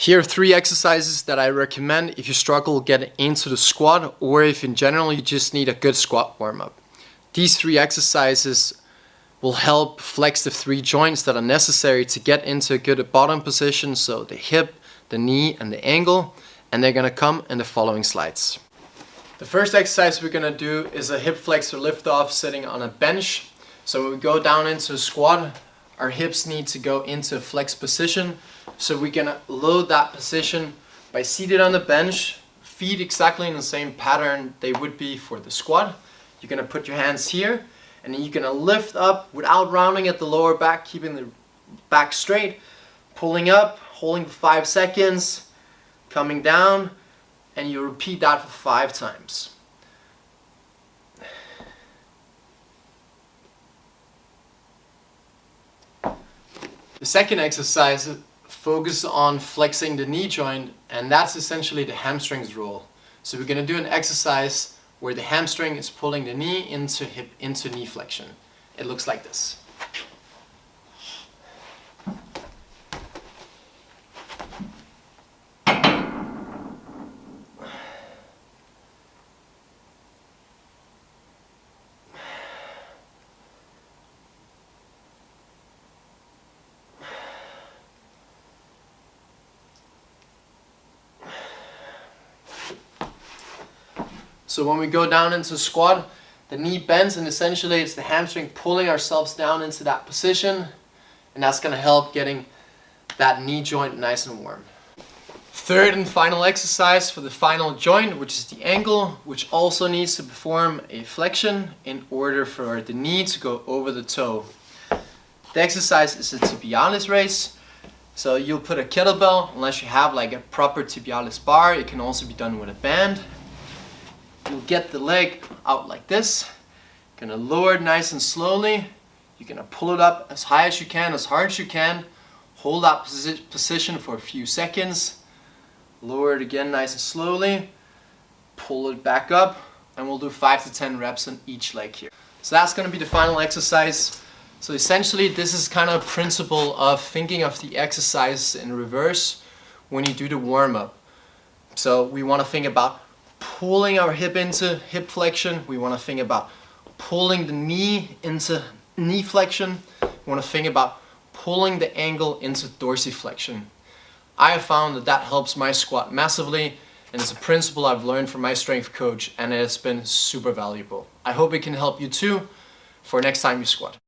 Here are 3 exercises that I recommend if you struggle getting into the squat or if in general you just need a good squat warm-up. These 3 exercises will help flex the 3 joints that are necessary to get into a good bottom position, so the hip, the knee and the ankle, and they're going to come in the following slides. The first exercise we're going to do is a hip flexor lift off sitting on a bench. So when we go down into a squat, our hips need to go into a flex position. So we're going to load that position by seated on the bench, feet exactly in the same pattern they would be for the squat. You're going to put your hands here and then you're going to lift up without rounding at the lower back, keeping the back straight, pulling up, holding for 5 seconds, coming down, and you repeat that for 5 times. The second exercise focuses on flexing the knee joint, and that's essentially the hamstrings roll. So we're going to do an exercise where the hamstring is pulling the knee into knee flexion. It looks like this. So when we go down into squat, the knee bends and essentially it's the hamstring pulling ourselves down into that position, and that's going to help getting that knee joint nice and warm. Third and final exercise for the final joint, which is the ankle, which also needs to perform a flexion in order for the knee to go over the toe. The exercise is a tibialis raise. So you'll put a kettlebell, unless you have like a proper tibialis bar. It can also be done with a band. You'll get the leg out like this. You're gonna lower it nice and slowly. You're gonna pull it up as high as you can, as hard as you can. Hold that position for a few seconds. Lower it again nice and slowly. Pull it back up, and we'll do 5 to 10 reps on each leg here. So that's gonna be the final exercise. So essentially this is kind of a principle of thinking of the exercise in reverse when you do the warm-up. So we want to think about pulling our hip into hip flexion. We want to think about pulling the knee into knee flexion. We want to think about pulling the ankle into dorsiflexion. I have found that that helps my squat massively, and it's a principle I've learned from my strength coach, and it's been super valuable. I hope it can help you too for next time you squat.